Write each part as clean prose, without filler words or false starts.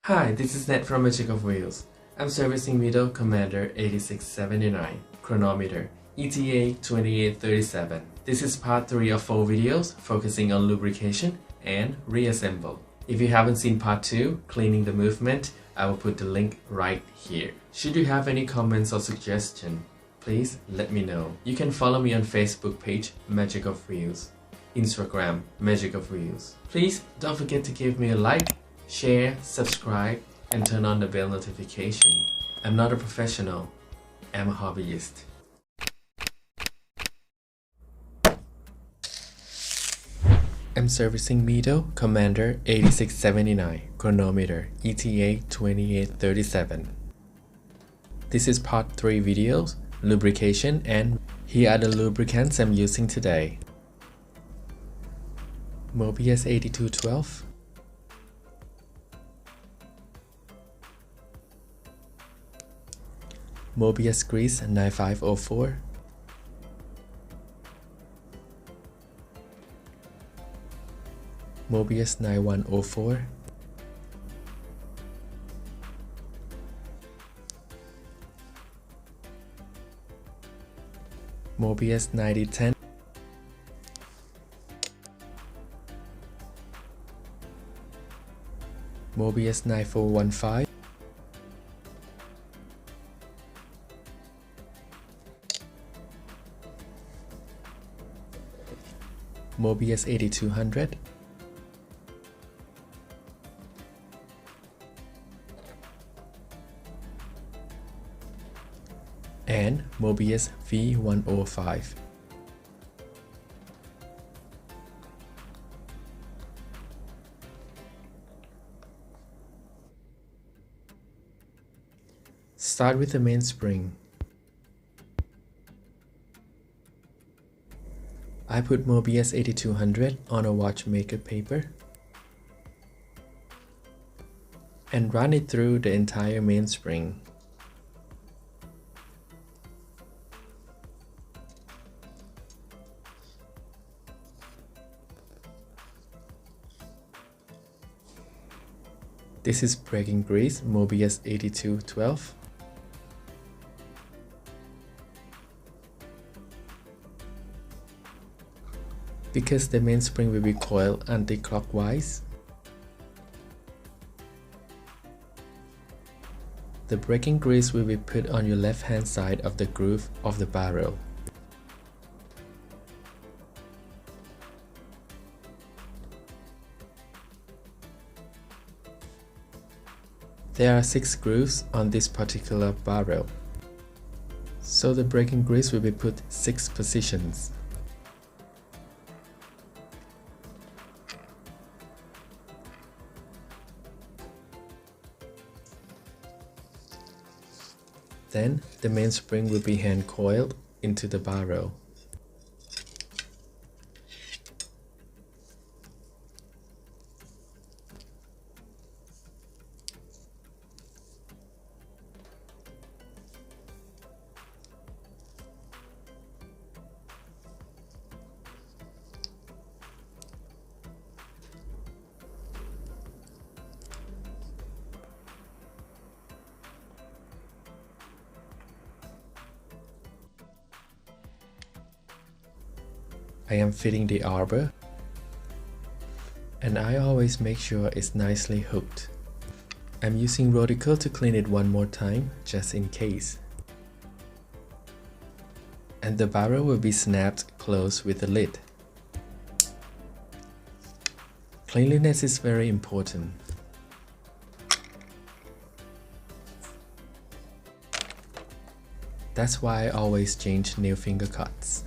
Hi, this is Ned from Magic of Wheels. I'm servicing Mido Commander 8679, Chronometer, ETA 2837. This is part 3 of 4 videos focusing on lubrication and reassemble. If you haven't seen part 2, cleaning the movement, I will put the link right here. Should you have any comments or suggestions, please let me know. You can follow me on Facebook page Magic of Wheels, Instagram Magic of Wheels. Please don't forget to give me a like, share, subscribe, and turn on the bell notification. I'm not a professional, I'm a hobbyist. I'm servicing Mido Commander 8679, Chronometer, ETA 2837. This is part 3 videos, lubrication, and here are the lubricants I'm using today. Mobius 8212, Mobius grease 9504, Mobius 9104, Mobius 9010, Mobius 9415, Mobius 8200, and Mobius V105. Start with the mainspring. I put Mobius 8200 on a watchmaker paper and run it through the entire mainspring. This is braking grease Mobius 8212. Because the mainspring will be coiled anti-clockwise, the braking grease will be put on your left-hand side of the groove of the barrel. There are 6 grooves on this particular barrel, so the braking grease will be put 6 positions. Then the mainspring will be hand coiled into the barrel. I am fitting the arbor, and I always make sure it's nicely hooked. I'm using Rodical to clean it one more time, just in case. And the barrel will be snapped close with the lid. Cleanliness is very important. That's why I always change nail finger cuts.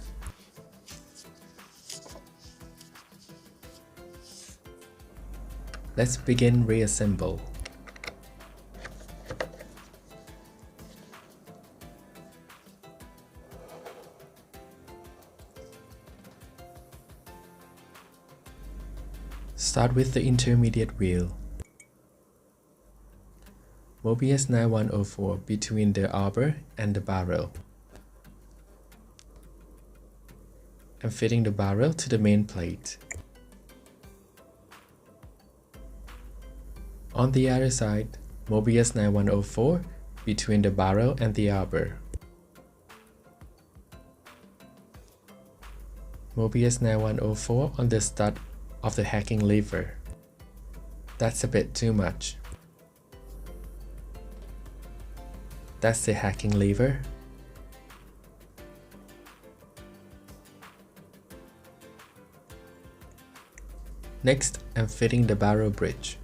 Let's begin reassemble. Start with the intermediate wheel. Mobius 9104 between the arbor and the barrel. I'm fitting the barrel to the main plate. On the other side, Mobius 9104 between the barrel and the arbor. Mobius 9104 on the stud of the hacking lever. That's a bit too much. That's the hacking lever. Next, I'm fitting the barrel bridge.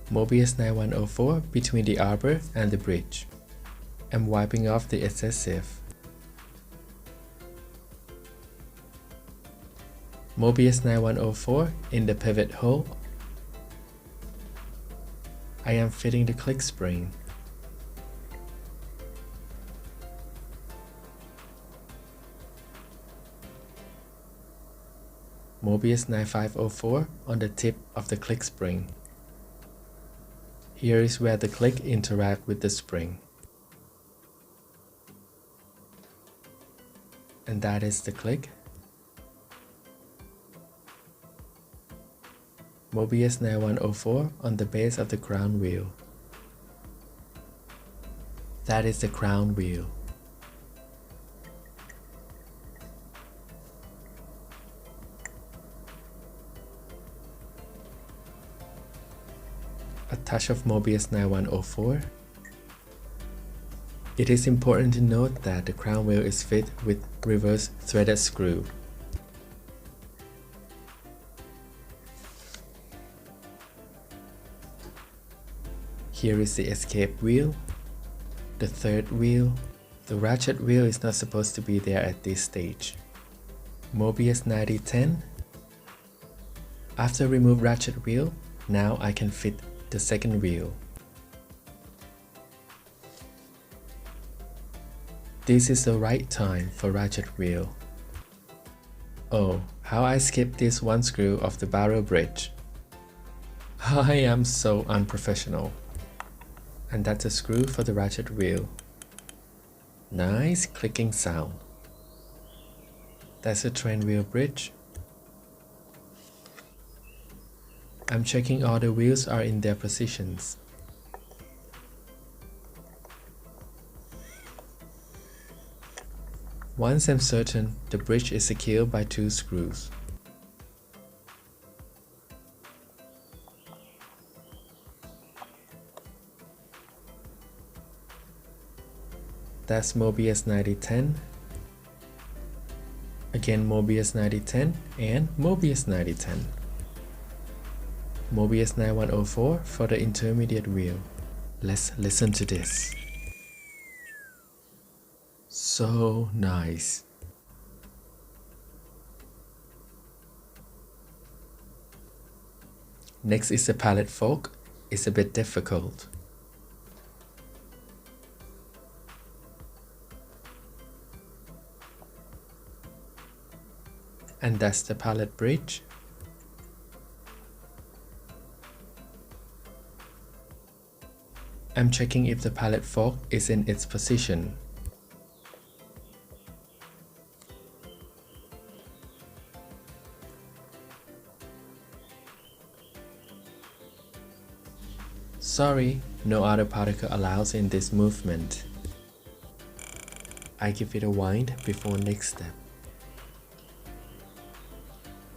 Mobius 9104 between the arbor and the bridge. I'm wiping off the adhesive. Mobius 9104 in the pivot hole. I am fitting the click spring. Mobius 9504 on the tip of the click spring. Here is where the click interacts with the spring. And that is the click. Mobius 9104 on the base of the crown wheel. That is the crown wheel. A touch of Mobius 9104. It is important to note that the crown wheel is fit with reverse threaded screw. Here is the escape wheel, the third wheel. The ratchet wheel is not supposed to be there at this stage. Mobius 9010. After remove ratchet wheel, now I can fit the second wheel. This is the right time for ratchet wheel. Oh, how I skipped this one screw of the barrel bridge. I am so unprofessional. And that's a screw for the ratchet wheel. Nice clicking sound. That's a train wheel bridge. I'm checking all the wheels are in their positions. Once I'm certain, the bridge is secured by 2 screws. That's Mobius 9010, again Mobius 9010 and Mobius 9010. Mobius 9104 for the intermediate wheel. Let's listen to this. So nice. Next is the pallet fork. It's a bit difficult. And that's the pallet bridge. I'm checking if the pallet fork is in its position. Sorry, no other particle allows in this movement. I give it a wind before next step.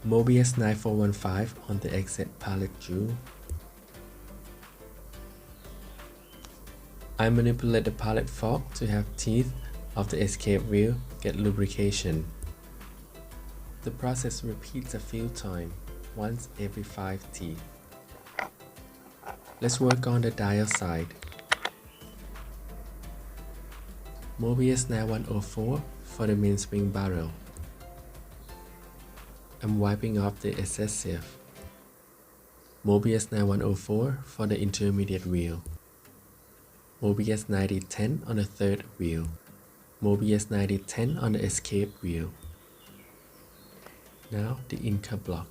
Mobius 9415 on the exit pallet jewel. I manipulate the pallet fork to have teeth of the escape wheel get lubrication. The process repeats a few times, once every 5 teeth. Let's work on the dial side. Mobius 9104 for the mainspring barrel. I'm wiping off the adhesive. Mobius 9104 for the intermediate wheel. Mobius 9010 on the third wheel. Mobius 9010 on the escape wheel. Now the inker block.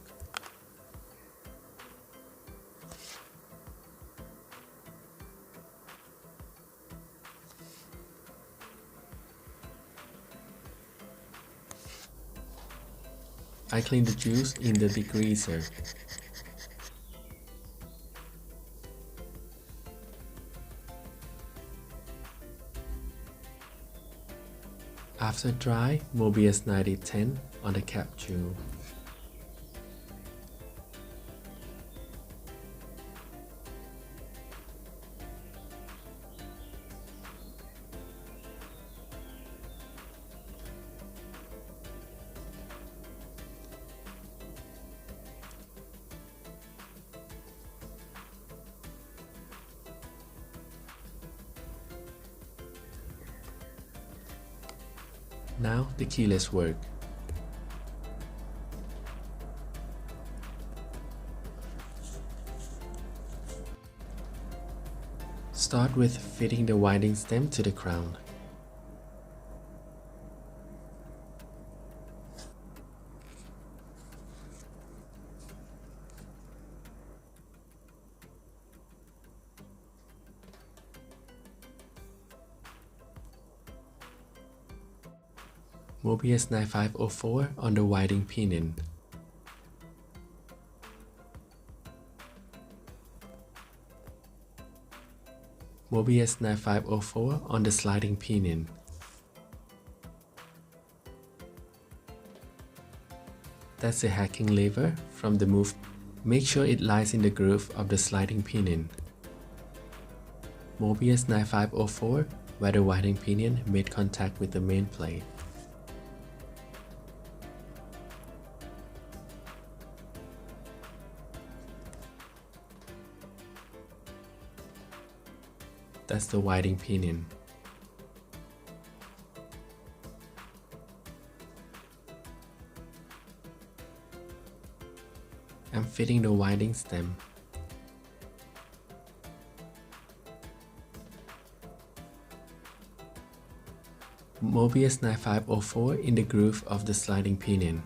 I clean the juice in the degreaser. After dry, Mobius 9010 on the capsule. Now the keyless work. Start with fitting the winding stem to the crown. Mobius 9504 on the winding pinion. Mobius 9504 on the sliding pinion. That's the hacking lever from the move. Make sure it lies in the groove of the sliding pinion. Mobius 9504 where the winding pinion made contact with the main plate. That's the winding pinion. I'm fitting the winding stem. Mobius 9504 in the groove of the sliding pinion.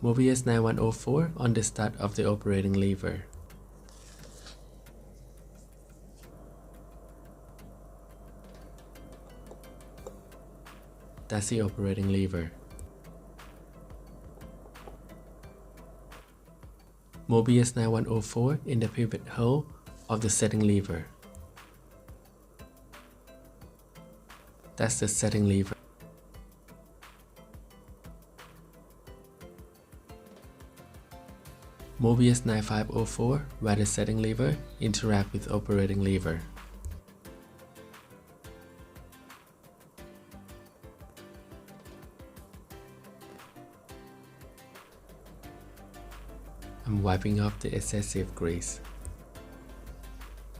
Mobius 9104 on the stud of the operating lever. That's the operating lever. Mobius 9104 in the pivot hole of the setting lever. That's the setting lever. Mobius 9504 where the setting lever interact with operating lever. I'm wiping off the excessive grease.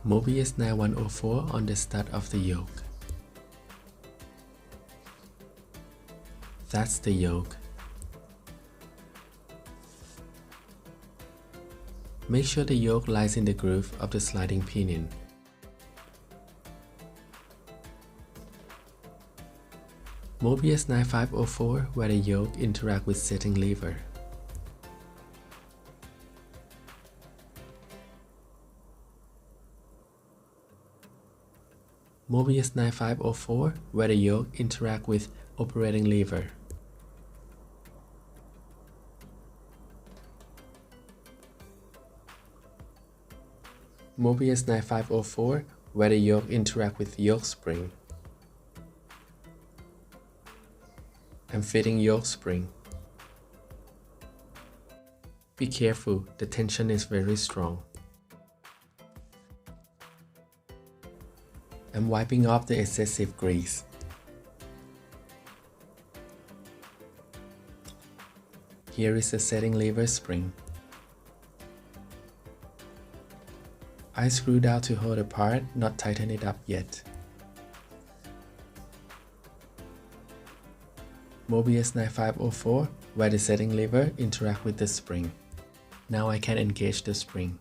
Mobius 9104 on the stud of the yoke. That's the yoke. Make sure the yoke lies in the groove of the sliding pinion. Mobius 9504 where the yoke interact with setting lever. Mobius 9504 where the yoke interact with operating lever. Mobius 9504 where the yoke interact with yoke spring. I'm fitting yoke spring. Be careful, the tension is very strong. I'm wiping off the excessive grease. Here is the setting lever spring. I screw down to hold the part, not tighten it up yet. Mobius 9504 where the setting lever interact with the spring. Now I can engage the spring.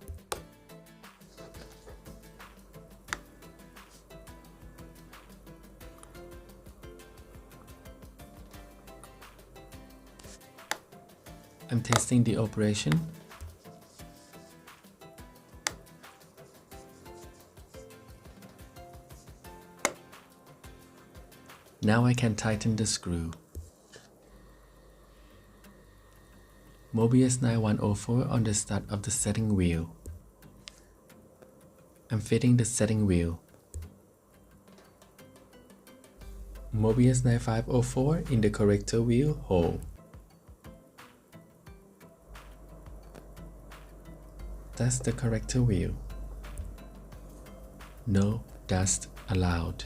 I'm testing the operation. Now I can tighten the screw. Mobius 9104 on the stud of the setting wheel. I'm fitting the setting wheel. Mobius 9504 in the corrector wheel hole. That's the corrector wheel. No dust allowed.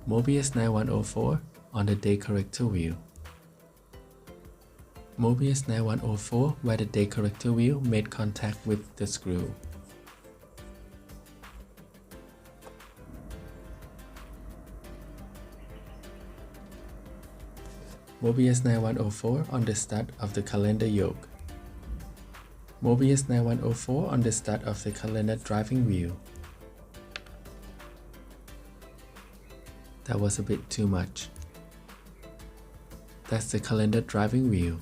Mobius 9104 on the day corrector wheel. Mobius 9104 where the day corrector wheel made contact with the screw. Mobius 9104 on the stud of the calendar yoke. Mobius 9104 on the stud of the calendar driving wheel. That was a bit too much. That's the calendar driving wheel.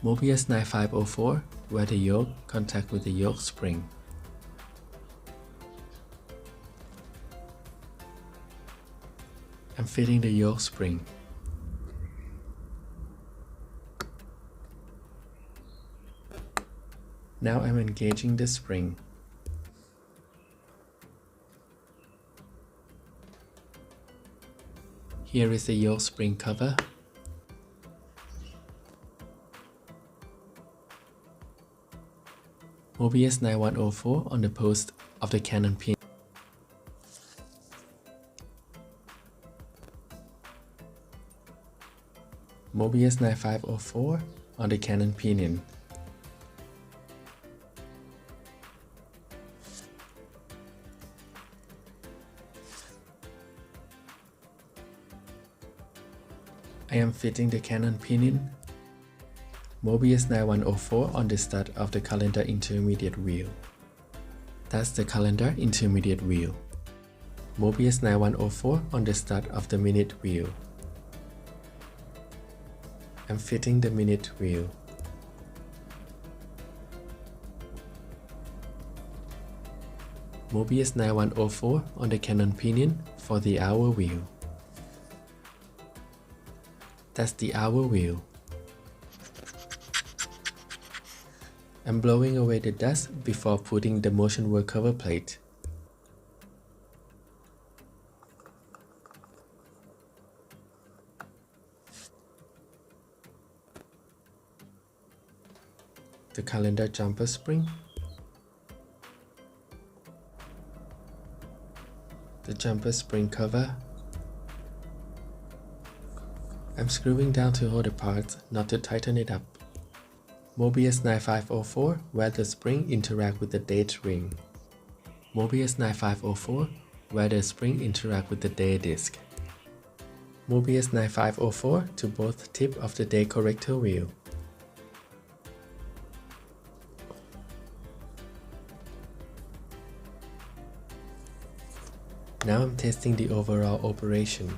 Mobius 9504 where the yoke contact with the yoke spring. I'm fitting the yoke spring. Now I'm engaging the spring. Here is the yoke spring cover. Mobius 9104 on the post of the cannon pin. Mobius 9504 on the cannon pinion. I am fitting the cannon pinion. Mobius 9104 on the stud of the calendar intermediate wheel. That's the calendar intermediate wheel. Mobius 9104 on the stud of the minute wheel. I'm fitting the minute wheel. Mobius 9104 on the cannon pinion for the hour wheel. That's the hour wheel. I'm blowing away the dust before putting the motion work cover plate. The calendar jumper spring. The jumper spring cover. I'm screwing down to hold the parts, not to tighten it up. Mobius 9504 where the spring interact with the date ring. Mobius 9504 where the spring interact with the day disc. Mobius 9504 to both tip of the day corrector wheel. Now I'm testing the overall operation.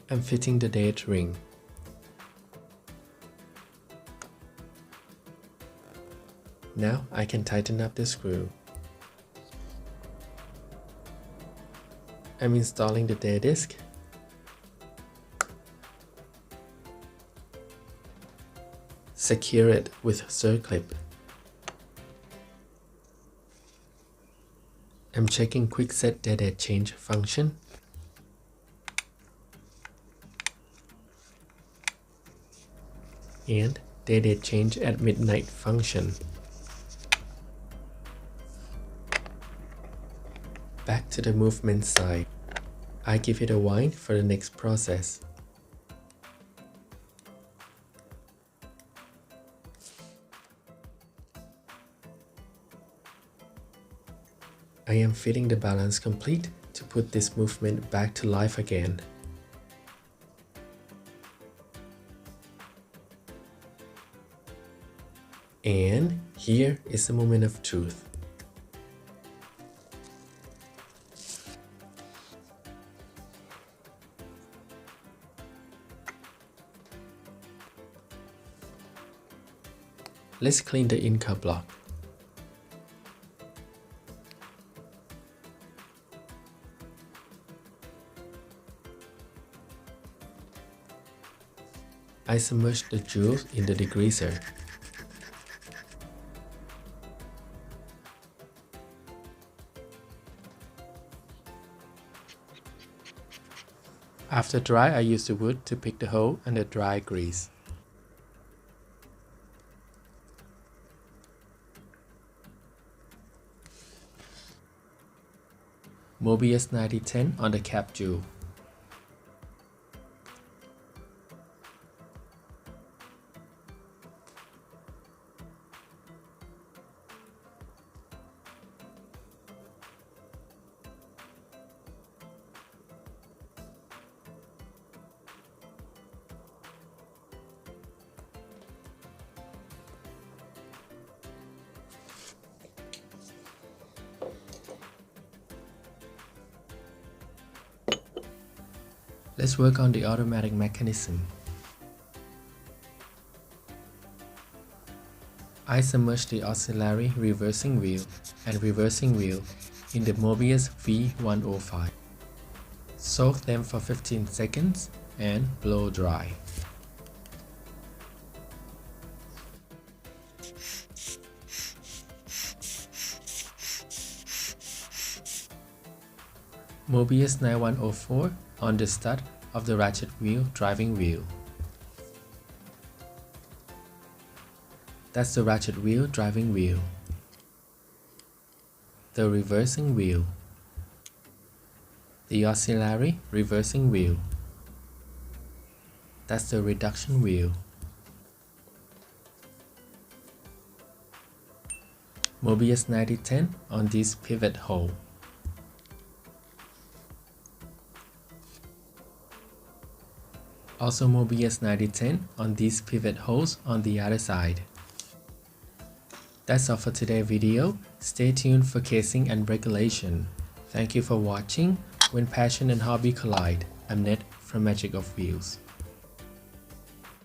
I'm fitting the date ring. Now I can tighten up the screw. I'm installing the day disc. Secure it with circlip. I'm checking quick set date change function. And date change at midnight function. Back to the movement side. I give it a wind for the next process. I am fitting the balance complete to put this movement back to life again. And here is the moment of truth. Let's clean the in-car block. I submerge the jewels in the degreaser. After dry, I use the wood to pick the hole and the dry grease. Mobius 9010 on the cap jewel. Let's work on the automatic mechanism. I submerge the auxiliary reversing wheel and reversing wheel in the Mobius V105. Soak them for 15 seconds and blow dry. Mobius 9104 on the stud of the ratchet wheel driving wheel. That's the ratchet wheel driving wheel. The reversing wheel. The auxiliary reversing wheel. That's the reduction wheel. Mobius 9010 on this pivot hole. Also Mobius 9010 on these pivot holes on the other side. That's all for today's video. Stay tuned for casing and regulation. Thank you for watching. When passion and hobby collide, I'm Ned from Magic of Wheels.